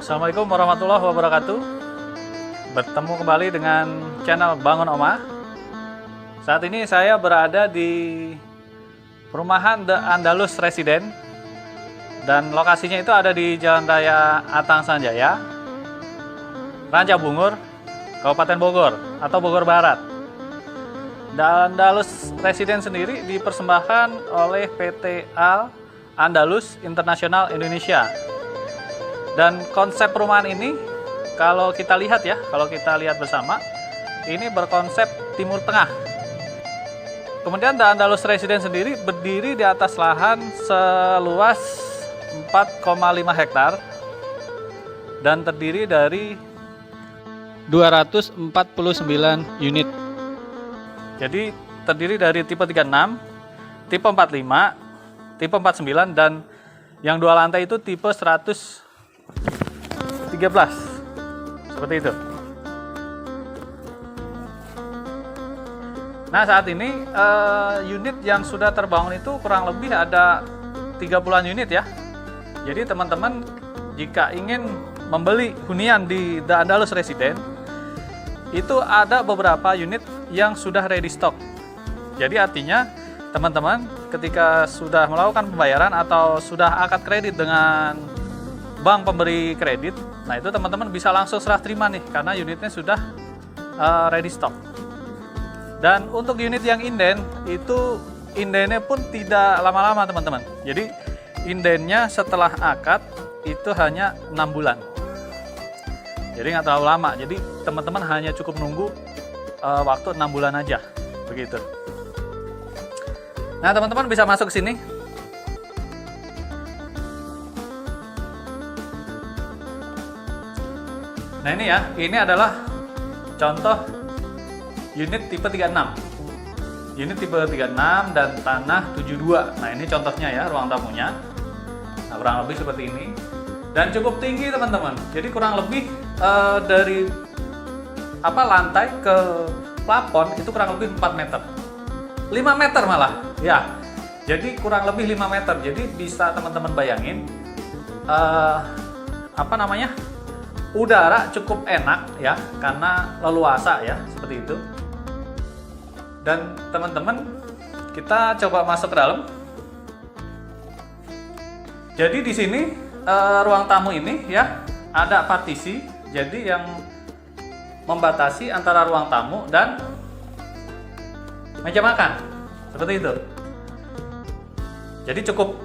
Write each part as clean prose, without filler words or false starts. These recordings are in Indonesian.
Assalamualaikum warahmatullahi wabarakatuh. Bertemu kembali dengan channel Bangun Oma. Saat ini saya berada di perumahan The Andalus Residen, dan lokasinya itu ada di Jalan Raya Atang Sanjaya, Ranca Bungur, Kabupaten Bogor atau Bogor Barat. The Andalus Residen sendiri dipersembahkan oleh PT Al Andalus International Indonesia. Dan konsep perumahan ini, kalau kita lihat bersama, ini berkonsep Timur Tengah. Kemudian The Andalus Residen sendiri berdiri di atas lahan seluas 4,5 hektar dan terdiri dari 249 unit. Jadi terdiri dari tipe 36, tipe 45, tipe 49, dan yang dua lantai itu tipe 113, seperti itu. Nah, saat ini unit yang sudah terbangun itu kurang lebih ada 30-an unit ya. Jadi teman-teman jika ingin membeli hunian di The Andalus Residen, itu ada beberapa unit yang sudah ready stock. Jadi artinya teman-teman ketika sudah melakukan pembayaran atau sudah akad kredit dengan bank pemberi kredit, nah itu teman-teman bisa langsung serah terima nih, karena unitnya sudah ready stock. Dan untuk unit yang inden, itu indennya pun tidak lama-lama teman-teman. Jadi indennya setelah akad itu hanya 6 bulan. Jadi nggak terlalu lama. Jadi teman-teman hanya cukup nunggu waktu 6 bulan aja, begitu. Nah, teman-teman bisa masuk ke sini. Nah, ini adalah contoh unit tipe 36. Unit tipe 36 dan tanah 72. Nah, ini contohnya ya, ruang tamunya. Nah, kurang lebih seperti ini. Dan cukup tinggi teman-teman. Jadi kurang lebih dari lantai ke plafon itu kurang lebih 4 meter. 5 meter malah. Ya. Jadi kurang lebih 5 meter. Jadi bisa teman-teman bayangin udara cukup enak ya, karena leluasa ya, seperti itu. Dan teman-teman, kita coba masuk ke dalam. Jadi di sini ruang tamu ini ya ada partisi, jadi yang membatasi antara ruang tamu dan meja makan, seperti itu. Jadi cukup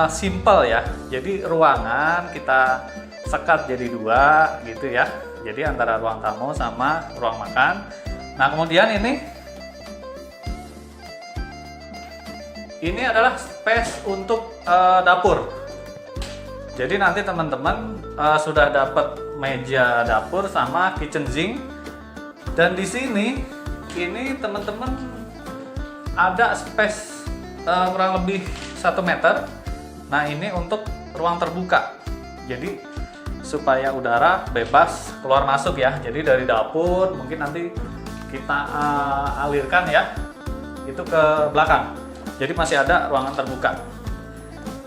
simple ya. Jadi ruangan kita sekat jadi 2 gitu ya. Jadi antara ruang tamu sama ruang makan. Nah, kemudian ini adalah space untuk dapur. Jadi nanti teman-teman sudah dapat meja dapur sama kitchen sink. Dan di sini ini teman-teman ada space kurang lebih 1 meter. Nah, ini untuk ruang terbuka. Jadi supaya udara bebas keluar masuk ya. Jadi dari dapur mungkin nanti kita alirkan ya itu ke belakang. Jadi masih ada ruangan terbuka.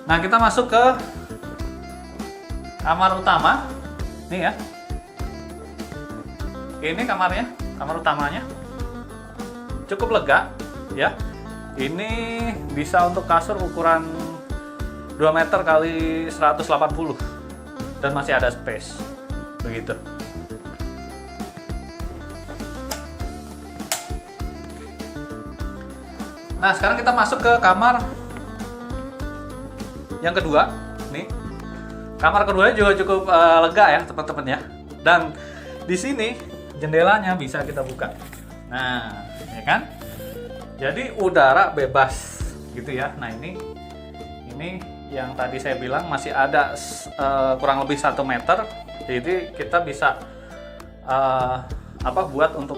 Nah, kita masuk ke kamar utama. Nih ya. Ini kamarnya, kamar utamanya. Cukup lega ya. Ini bisa untuk kasur ukuran 2 meter kali 180. Dan masih ada space, begitu. Nah, sekarang kita masuk ke kamar yang kedua. Nih, kamar kedua juga cukup lega ya teman-teman ya. Dan di sini jendelanya bisa kita buka. Nah, ya kan? Jadi udara bebas gitu ya. Nah, ini yang tadi saya bilang masih ada kurang lebih 1 meter. Jadi kita bisa buat untuk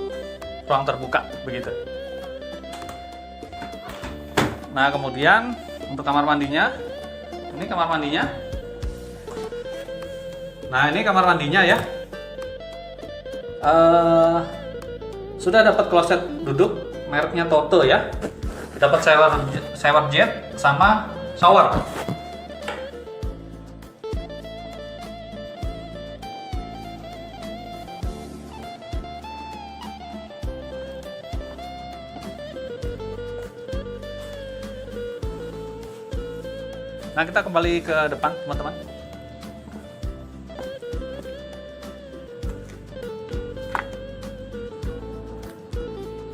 ruang terbuka, begitu. Nah, kemudian untuk kamar mandinya, ini kamar mandinya. Nah, ini kamar mandinya ya. Sudah dapat kloset duduk mereknya Toto ya. Dapat shower jet sama shower. Nah, kita kembali ke depan, teman-teman.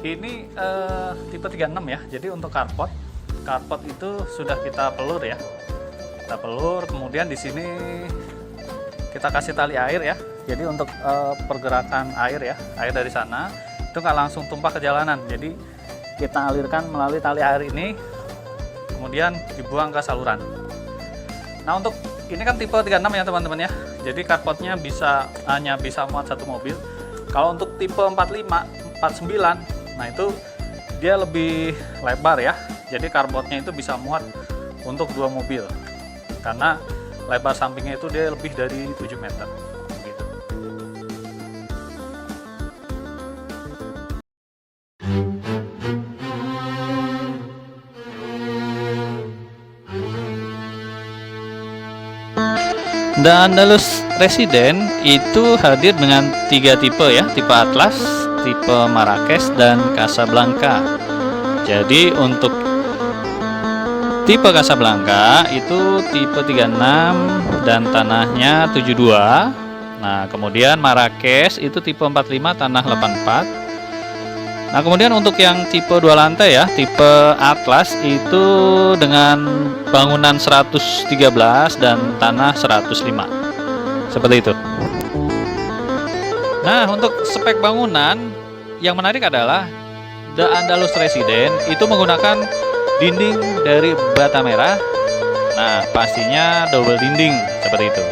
Ini tipe 36 ya. Jadi untuk carport itu sudah kita pelur ya. Kita pelur, kemudian di sini kita kasih tali air ya. Jadi untuk pergerakan air ya, air dari sana itu nggak langsung tumpah ke jalanan. Jadi kita alirkan melalui tali air ini, kemudian dibuang ke saluran. Nah, untuk ini kan tipe 36 ya teman-teman ya. Jadi carportnya hanya bisa muat satu mobil. Kalau untuk tipe 45, 49, nah itu dia lebih lebar ya. Jadi carportnya itu bisa muat untuk 2 mobil. Karena lebar sampingnya itu dia lebih dari 7 meter. Gitu. The Andalus Resident itu hadir dengan 3 tipe ya, tipe Atlas, tipe Marrakesh, dan Casablanca. Jadi untuk tipe Casablanca itu tipe 36 dan tanahnya 72. Nah, kemudian Marrakesh itu tipe 45 tanah 84. Nah, kemudian untuk yang tipe 2 lantai ya, tipe Atlas itu dengan bangunan 113 dan tanah 105. Seperti itu. Nah, untuk spek bangunan yang menarik adalah The Andalus Resident itu menggunakan dinding dari bata merah. Nah, pastinya double dinding seperti itu.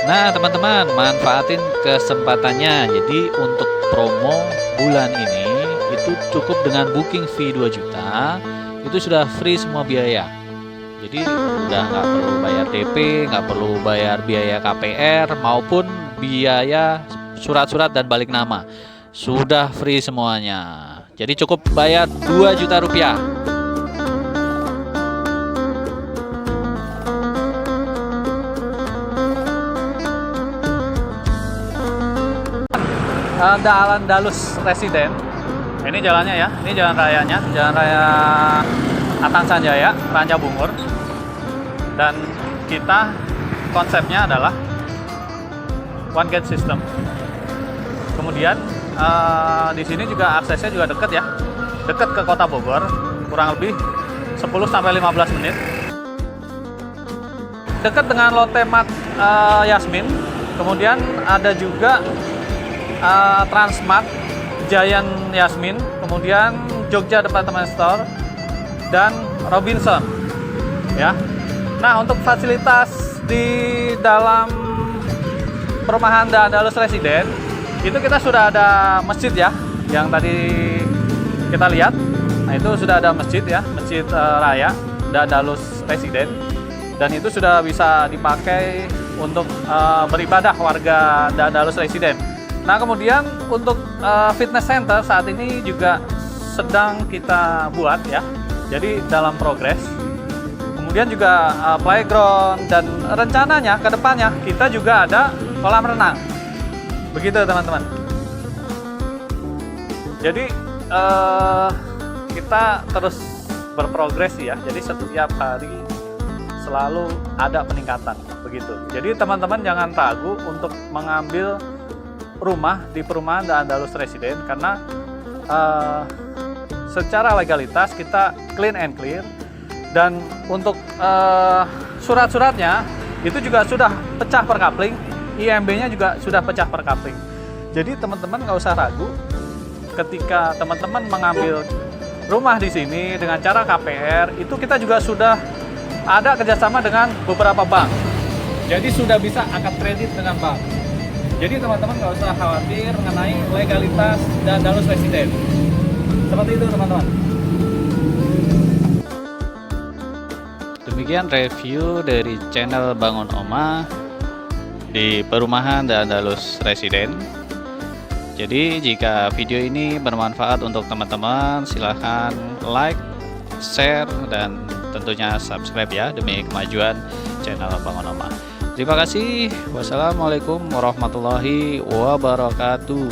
Nah, teman-teman, manfaatin kesempatannya. Jadi untuk promo bulan ini itu cukup dengan booking fee 2 juta, itu sudah free semua biaya. Jadi udah nggak perlu bayar DP, nggak perlu bayar biaya KPR maupun biaya surat-surat dan balik nama. Sudah free semuanya. Jadi cukup bayar 2 juta rupiah. The Andalus Resident. Ini jalannya ya. Ini jalan rayanya, jalan raya Atan Sanjaya, Ranca Bungur. Dan kita konsepnya adalah one gate system. Kemudian di sini juga aksesnya juga dekat ya, dekat ke Kota Bogor, kurang lebih 10-15 menit. Dekat dengan Lotte Mart Yasmin. Kemudian ada juga Transmart, Giant Yasmin, kemudian Jogja Department Store, dan Robinson. Ya. Nah, untuk fasilitas di dalam perumahan The Andalus Resident itu kita sudah ada masjid ya, yang tadi kita lihat. Nah, itu sudah ada masjid ya, masjid raya The Andalus Resident, dan itu sudah bisa dipakai untuk beribadah warga The Andalus Resident. Nah, kemudian untuk fitness center saat ini juga sedang kita buat ya, jadi dalam progres. Kemudian juga playground, dan rencananya ke depannya kita juga ada kolam renang. Begitu teman-teman. Jadi kita terus berprogres ya. Jadi setiap hari selalu ada peningkatan begitu. Jadi teman-teman jangan ragu untuk mengambil rumah di perumahan The Andalus Resident, karena secara legalitas kita clean and clear, dan untuk surat-suratnya itu juga sudah pecah per kapling, IMB-nya juga sudah pecah per kapling. Jadi teman-teman nggak usah ragu ketika teman-teman mengambil rumah di sini dengan cara KPR, itu kita juga sudah ada kerjasama dengan beberapa bank. Jadi sudah bisa angkat kredit dengan bank. Jadi teman-teman nggak usah khawatir mengenai legalitas dan Andalus Resident. Seperti itu teman-teman. Demikian review dari channel Bangun Oma di perumahan The Andalus Resident. Jadi jika video ini bermanfaat untuk teman-teman, silahkan like, share, dan tentunya subscribe ya, demi kemajuan channel Bangun Oma. Terima kasih. Wassalamualaikum warahmatullahi wabarakatuh.